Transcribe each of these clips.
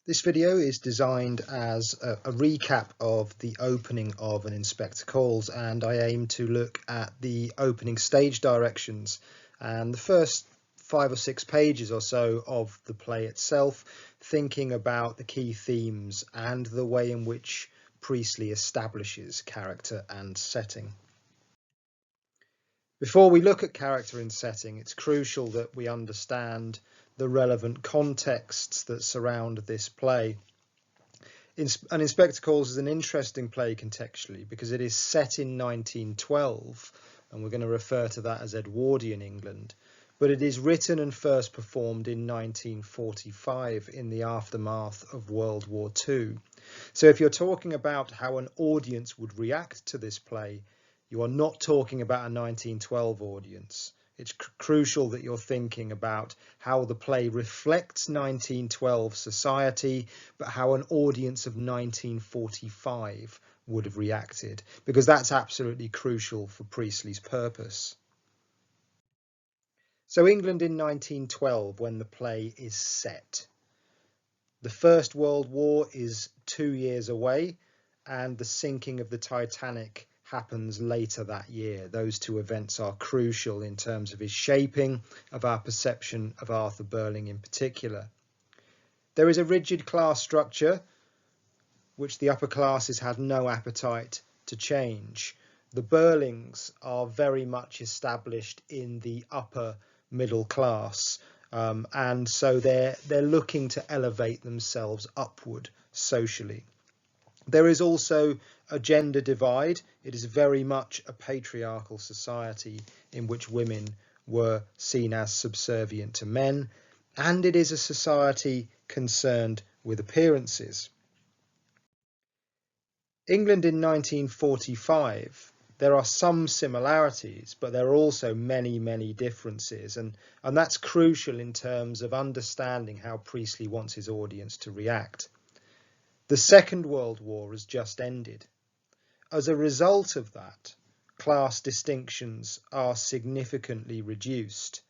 This video is designed as a recap of the opening of an Inspector Calls, and I aim to look at the opening stage directions and the first 5 or 6 pages or so of the play itself, thinking about the key themes and the way in which Priestley establishes character and setting. Before we look at character and setting, it's crucial that we understand the relevant contexts that surround this play. An Inspector Calls is an interesting play contextually because it is set in 1912, and we're going to refer to that as Edwardian England, but it is written and first performed in 1945 in the aftermath of World War II. So if you're talking about how an audience would react to this play, you are not talking about a 1912 audience. It's crucial that you're thinking about how the play reflects 1912 society, but how an audience of 1945 would have reacted, because that's absolutely crucial for Priestley's purpose. So England in 1912, when the play is set. The First World War is 2 years away, and the sinking of the Titanic happens later that year. Those two events are crucial in terms of his shaping of our perception of Arthur Burling in particular. There is a rigid class structure which the upper classes had no appetite to change. The Burlings are very much established in the upper middle class, and so they're looking to elevate themselves upward socially. There is also a gender divide. It is very much a patriarchal society in which women were seen as subservient to men, and it is a society concerned with appearances. England in 1945, there are some similarities, but there are also many differences, and that's crucial in terms of understanding how Priestley wants his audience to react. The Second World War has just ended. As a result of that, class distinctions are significantly reduced.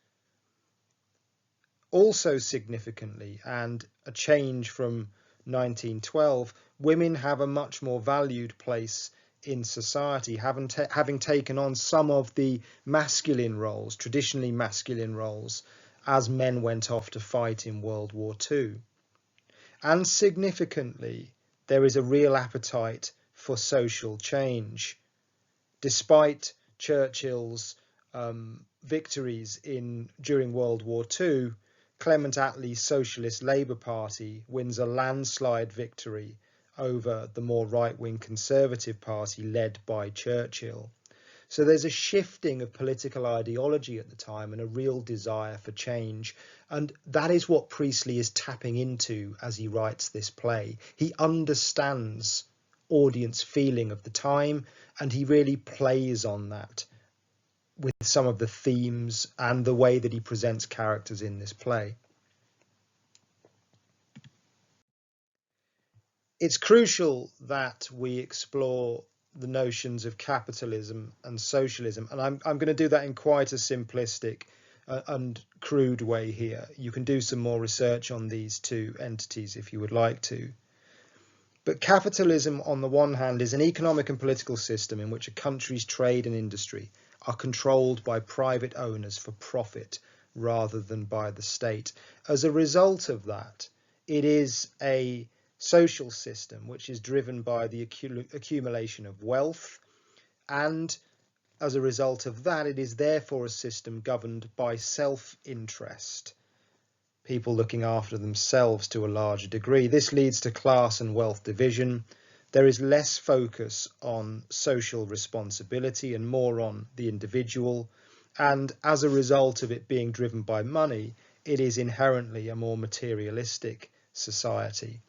Also significantly, and a change from 1912, women have a much more valued place in society, having taken on some of the masculine roles, traditionally masculine roles, as men went off to fight in World War II. And significantly, there is a real appetite for social change. Despite Churchill's victories during World War II, Clement Attlee's Socialist Labour Party wins a landslide victory over the more right-wing Conservative Party led by Churchill. So there's a shifting of political ideology at the time and a real desire for change. And that is what Priestley is tapping into as he writes this play. He understands audience feeling of the time, and he really plays on that with some of the themes and the way that he presents characters in this play. It's crucial that we explore the notions of capitalism and socialism, and I'm going to do that in quite a simplistic and crude way here. You can do some more research on these two entities if you would like to. But capitalism, on the one hand, is an economic and political system in which a country's trade and industry are controlled by private owners for profit rather than by the state. As a result of that, it is a social system which is driven by the accumulation of wealth, and as a result of that, it is therefore a system governed by self-interest, people looking after themselves to a larger degree. This leads to class and wealth division. There is less focus on social responsibility and more on the individual, and as a result of it being driven by money, it is inherently a more materialistic society.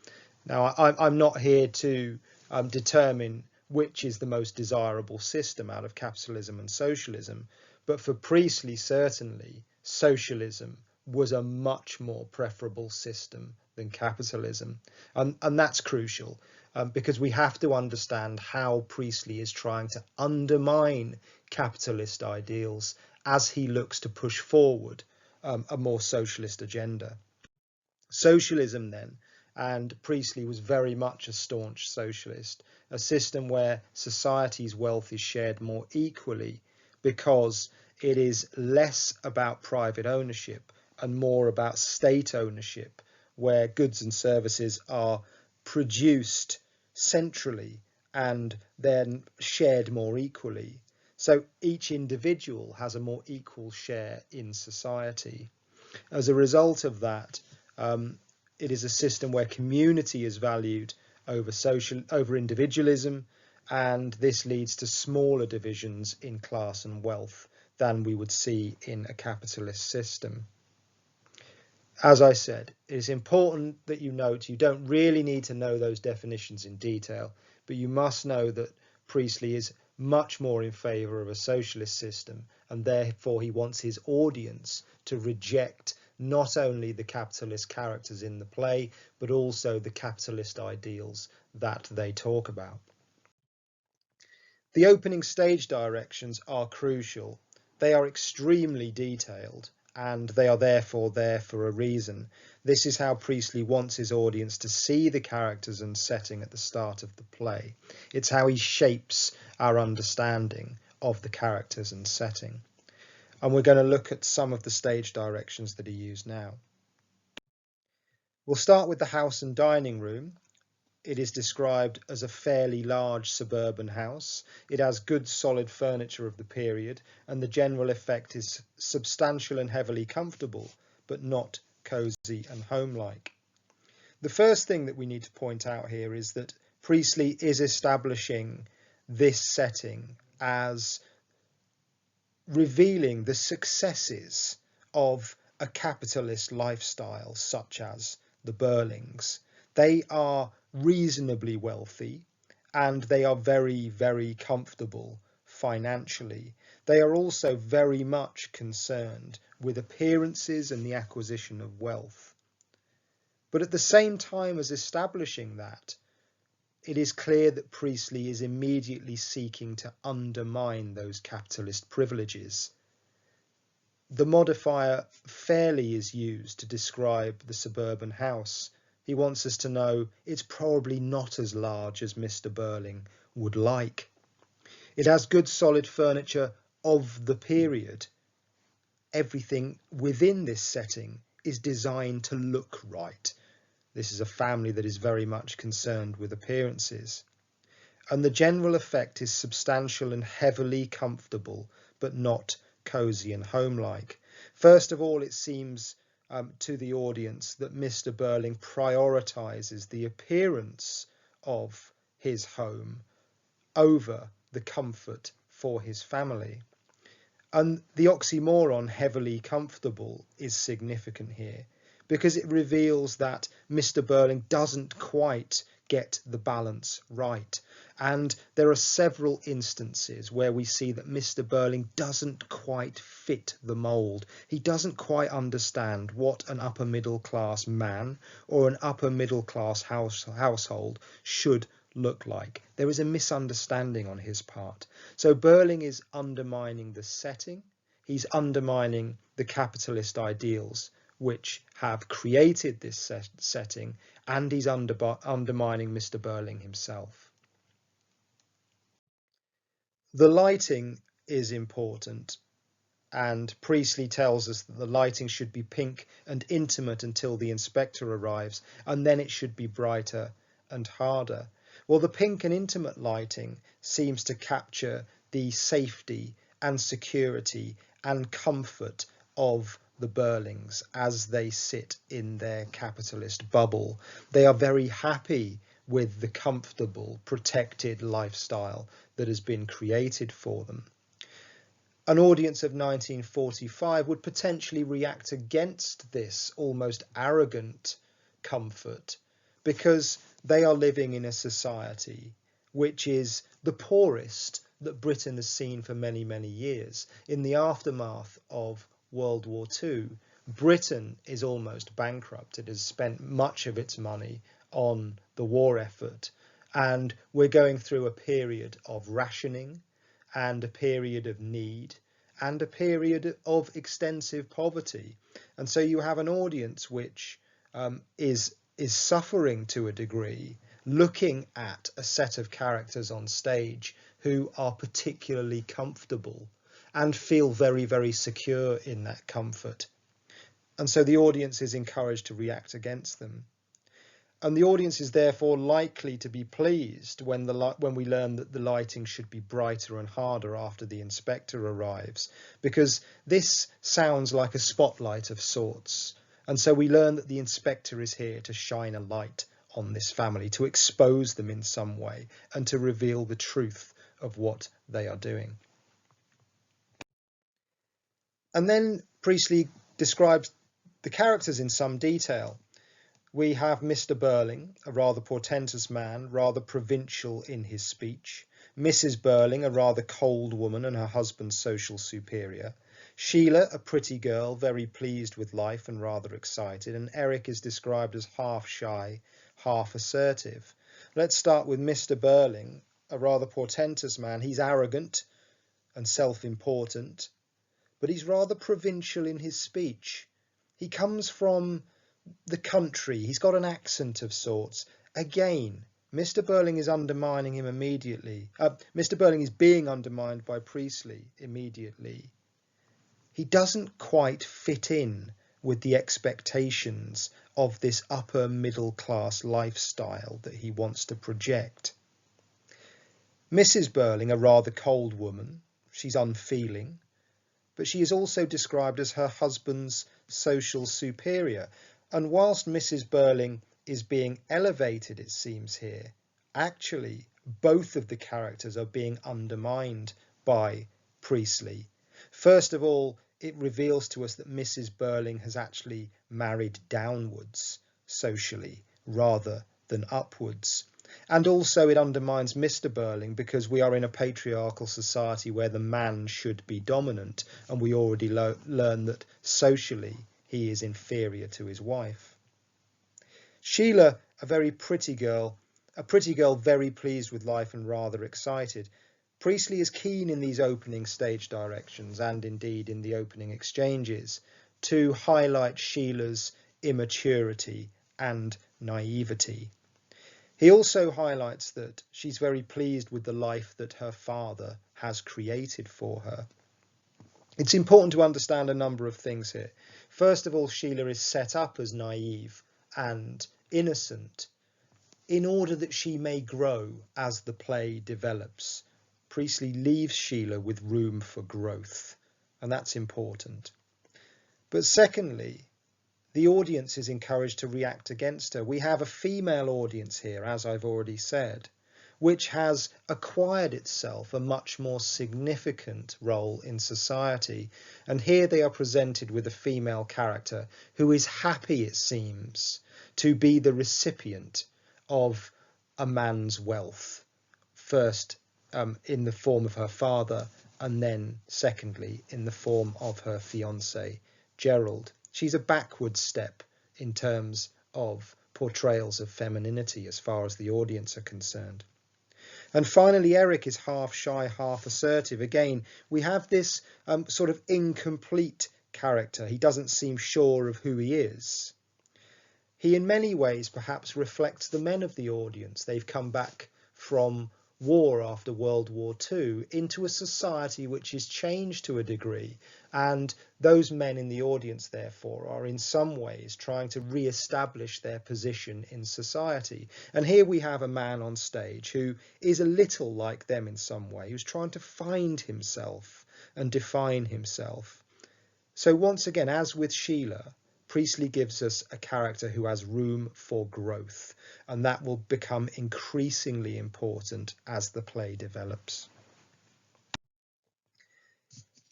Now, I'm not here to determine which is the most desirable system out of capitalism and socialism, but for Priestley, certainly, socialism was a much more preferable system than capitalism. And that's crucial because we have to understand how Priestley is trying to undermine capitalist ideals as he looks to push forward a more socialist agenda. Socialism then, and Priestley was very much a staunch socialist, a system where society's wealth is shared more equally because it is less about private ownership and more about state ownership, where goods and services are produced centrally and then shared more equally. So each individual has a more equal share in society. As a result of that, it is a system where community is valued over individualism, and this leads to smaller divisions in class and wealth than we would see in a capitalist system. As I said, it is important that you note you don't really need to know those definitions in detail, but you must know that Priestley is much more in favour of a socialist system, and therefore he wants his audience to reject not only the capitalist characters in the play, but also the capitalist ideals that they talk about. The opening stage directions are crucial. They are extremely detailed, and they are therefore there for a reason. This is how Priestley wants his audience to see the characters and setting at the start of the play. It's how he shapes our understanding of the characters and setting. And we're going to look at some of the stage directions that are used now. We'll start with the house and dining room. It is described as a fairly large suburban house. It has good solid furniture of the period, and the general effect is substantial and heavily comfortable, but not cosy and homelike. The first thing that we need to point out here is that Priestley is establishing this setting as revealing the successes of a capitalist lifestyle such as the Burlings. They are reasonably wealthy and they are very, very comfortable financially. They are also very much concerned with appearances and the acquisition of wealth. But at the same time as establishing that, it is clear that Priestley is immediately seeking to undermine those capitalist privileges. The modifier fairly is used to describe the suburban house. He wants us to know it's probably not as large as Mr. Burling would like. It has good solid furniture of the period. Everything within this setting is designed to look right. This is a family that is very much concerned with appearances. And the general effect is substantial and heavily comfortable, but not cosy and homelike. First of all, it seems to the audience that Mr. Burling prioritises the appearance of his home over the comfort for his family. And the oxymoron heavily comfortable is significant here, because it reveals that Mr. Burling doesn't quite get the balance right. And there are several instances where we see that Mr. Burling doesn't quite fit the mould. He doesn't quite understand what an upper middle class man or an upper middle class household should look like. There is a misunderstanding on his part. So Burling is undermining the setting. He's undermining the capitalist ideals which have created this setting, and he's undermining Mr. Burling himself. The lighting is important, and Priestley tells us that the lighting should be pink and intimate until the inspector arrives, and then it should be brighter and harder. Well, the pink and intimate lighting seems to capture the safety and security and comfort of the Burlings as they sit in their capitalist bubble. They are very happy with the comfortable, protected lifestyle that has been created for them. An audience of 1945 would potentially react against this almost arrogant comfort, because they are living in a society which is the poorest that Britain has seen for many, many years. In the aftermath of World War II, Britain is almost bankrupt. It has spent much of its money on the war effort, and we're going through a period of rationing and a period of need and a period of extensive poverty. And so you have an audience which is is suffering to a degree, looking at a set of characters on stage who are particularly comfortable and feel very, very secure in that comfort. And so the audience is encouraged to react against them. And the audience is therefore likely to be pleased when we learn that the lighting should be brighter and harder after the inspector arrives, because this sounds like a spotlight of sorts. And so we learn that the inspector is here to shine a light on this family, to expose them in some way and to reveal the truth of what they are doing. And then Priestley describes the characters in some detail. We have Mr. Burling, a rather portentous man, rather provincial in his speech. Mrs. Burling, a rather cold woman and her husband's social superior. Sheila, a pretty girl, very pleased with life and rather excited. And Eric is described as half shy, half assertive. Let's start with Mr. Burling, a rather portentous man. He's arrogant and self-important, but he's rather provincial in his speech. He comes from the country. He's got an accent of sorts. Again, Mr. Burling is undermining him immediately. Mr. Burling is being undermined by Priestley immediately. He doesn't quite fit in with the expectations of this upper middle class lifestyle that he wants to project. Mrs. Burling, a rather cold woman, she's unfeeling, but she is also described as her husband's social superior. And whilst Mrs. Burling is being elevated, it seems here, actually both of the characters are being undermined by Priestley. First of all, it reveals to us that Mrs. Burling has actually married downwards socially rather than upwards. And also it undermines Mr. Burling because we are in a patriarchal society where the man should be dominant, and we already learn that socially he is inferior to his wife. Sheila, a very pretty girl very pleased with life and rather excited. Priestley is keen in these opening stage directions, and indeed in the opening exchanges, to highlight Sheila's immaturity and naivety. He also highlights that she's very pleased with the life that her father has created for her. It's important to understand a number of things here. First of all, Sheila is set up as naive and innocent in order that she may grow as the play develops. Priestley leaves Sheila with room for growth, and that's important. But secondly, the audience is encouraged to react against her. We have a female audience here, as I've already said, which has acquired itself a much more significant role in society. And here they are presented with a female character who is happy, it seems, to be the recipient of a man's wealth, first in the form of her father, and then secondly in the form of her fiancé, Gerald. She's a backward step in terms of portrayals of femininity as far as the audience are concerned. And finally, Eric is half shy, half assertive. Again, we have this sort of incomplete character. He doesn't seem sure of who he is. He in many ways perhaps reflects the men of the audience. They've come back from war after World War II into a society which is changed to a degree, and those men in the audience therefore are in some ways trying to re-establish their position in society. And here we have a man on stage who is a little like them in some way, who's trying to find himself and define himself. So once again, as with Sheila, Priestley gives us a character who has room for growth, and that will become increasingly important as the play develops.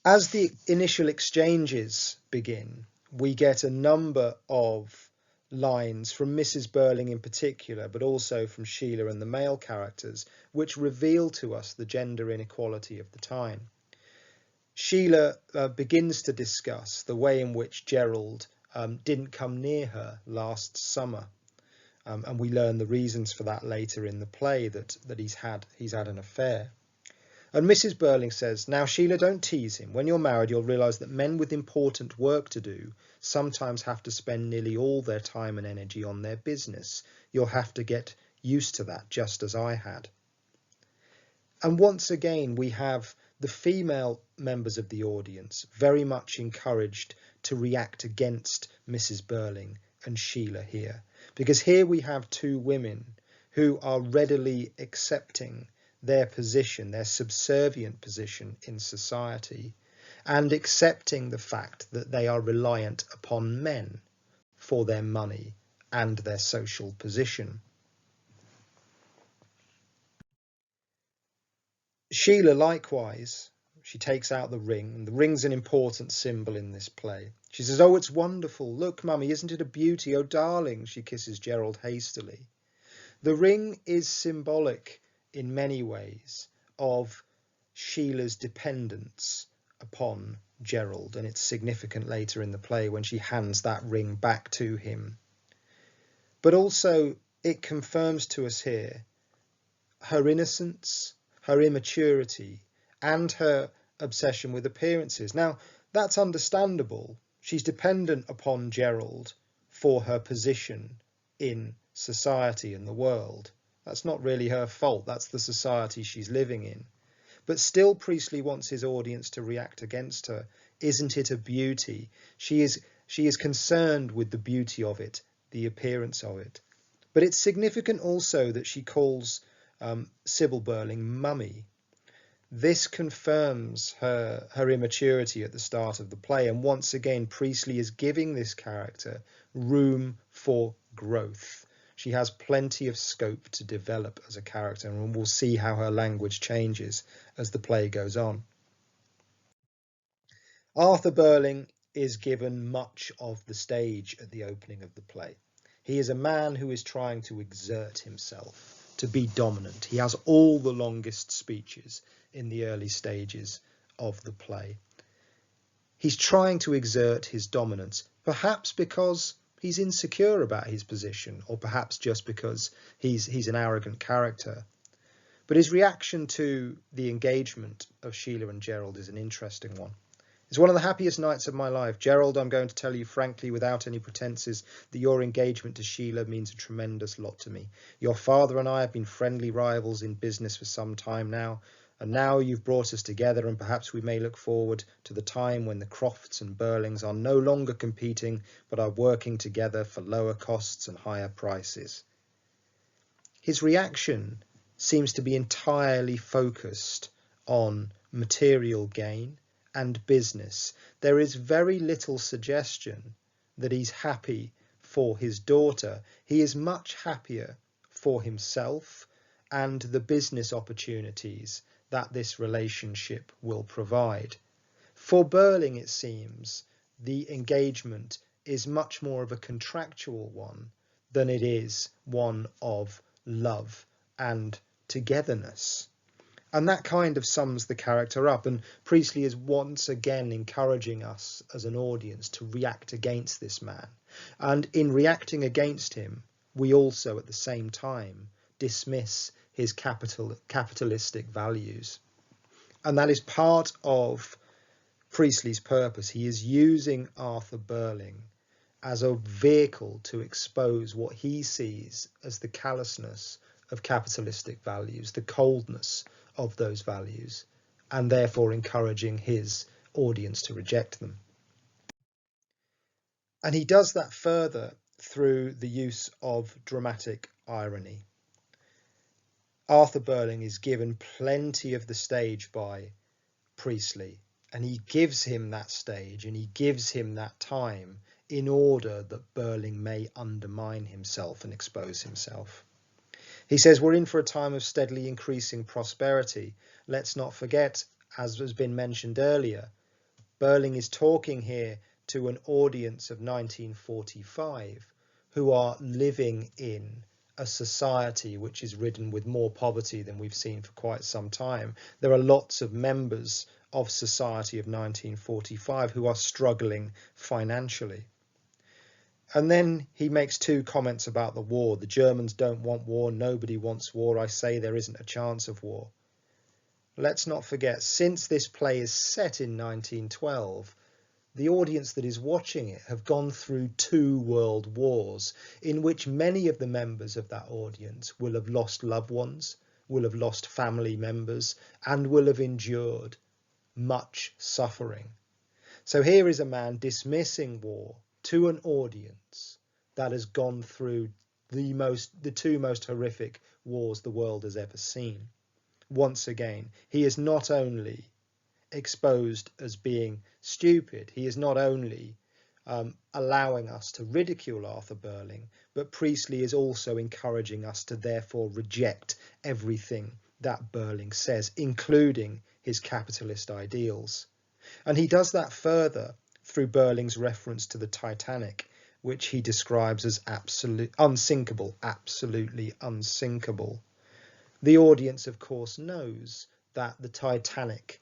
As the initial exchanges begin, we get a number of lines from Mrs. Burling in particular, but also from Sheila and the male characters, which reveal to us the gender inequality of the time. Sheila begins to discuss the way in which Gerald didn't come near her last summer, and we learn the reasons for that later in the play, that he's had an affair. And Mrs. Burling says, now Sheila, don't tease him. When you're married, you'll realise that men with important work to do sometimes have to spend nearly all their time and energy on their business. You'll have to get used to that, just as I had. And once again, we have the female members of the audience very much encouraged to react against Mrs. Burling and Sheila here, because here we have two women who are readily accepting their position, their subservient position in society, and accepting the fact that they are reliant upon men for their money and their social position. Sheila, likewise, she takes out the ring, and the ring's an important symbol in this play. She says, oh, it's wonderful. Look, Mummy, isn't it a beauty? Oh, darling, she kisses Gerald hastily. The ring is symbolic in many ways of Sheila's dependence upon Gerald, and it's significant later in the play when she hands that ring back to him. But also it confirms to us here her innocence, her immaturity, and her obsession with appearances. Now, that's understandable. She's dependent upon Gerald for her position in society and the world. That's not really her fault. That's the society she's living in. But still, Priestley wants his audience to react against her. Isn't it a beauty? She is concerned with the beauty of it, the appearance of it. But it's significant also that she calls Sybil Burling Mummy. This confirms her immaturity at the start of the play, and once again Priestley is giving this character room for growth. She has plenty of scope to develop as a character, and we'll see how her language changes as the play goes on. Arthur Burling is given much of the stage at the opening of the play. He is a man who is trying to exert himself, to be dominant. He has all the longest speeches in the early stages of the play. He's trying to exert his dominance, perhaps because he's insecure about his position, or perhaps just because he's an arrogant character. But his reaction to the engagement of Sheila and Gerald is an interesting one. It's one of the happiest nights of my life. Gerald, I'm going to tell you frankly, without any pretences, that your engagement to Sheila means a tremendous lot to me. Your father and I have been friendly rivals in business for some time now, and now you've brought us together, and perhaps we may look forward to the time when the Crofts and Burlings are no longer competing, but are working together for lower costs and higher prices. His reaction seems to be entirely focused on material gain and business. There is very little suggestion that he's happy for his daughter. He is much happier for himself and the business opportunities that this relationship will provide. For Burling, it seems, the engagement is much more of a contractual one than it is one of love and togetherness. And that kind of sums the character up, and Priestley is once again encouraging us as an audience to react against this man. And in reacting against him, we also at the same time dismiss his capitalistic values. And that is part of Priestley's purpose. He is using Arthur Burling as a vehicle to expose what he sees as the callousness of capitalistic values, the coldness of those values, and therefore encouraging his audience to reject them. And he does that further through the use of dramatic irony. Arthur Burling is given plenty of the stage by Priestley, and he gives him that stage and he gives him that time in order that Burling may undermine himself and expose himself. He says, we're in for a time of steadily increasing prosperity. Let's not forget, as has been mentioned earlier, Burling is talking here to an audience of 1945 who are living in a society which is ridden with more poverty than we've seen for quite some time. There are lots of members of society of 1945 who are struggling financially. And then he makes two comments about the war. The Germans don't want war. Nobody wants war. I say there isn't a chance of war. let's not forget, since this play is set in 1912, the audience that is watching it have gone through 2 world wars in which many of the members of that audience will have lost loved ones, will have lost family members, and will have endured much suffering. So here is a man dismissing war to an audience that has gone through the 2 most horrific wars the world has ever seen. Once again, he is not only exposed as being stupid, he is not only allowing us to ridicule Arthur Burling, but Priestley is also encouraging us to therefore reject everything that Burling says, including his capitalist ideals. And he does that further through Burling's reference to the Titanic, which he describes as absolutely unsinkable. The audience, of course, knows that the Titanic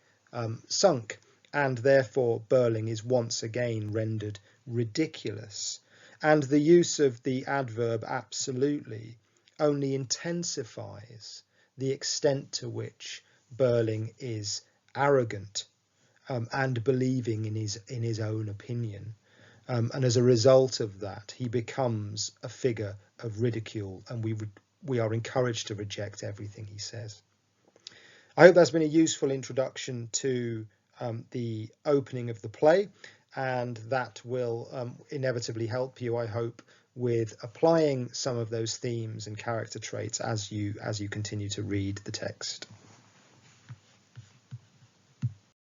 sunk, and therefore Burling is once again rendered ridiculous. And the use of the adverb absolutely only intensifies the extent to which Burling is arrogant and believing in his own opinion. And as a result of that, he becomes a figure of ridicule, and we are encouraged to reject everything he says. I hope that's been a useful introduction to the opening of the play, and that will inevitably help you, I hope, with applying some of those themes and character traits as you continue to read the text.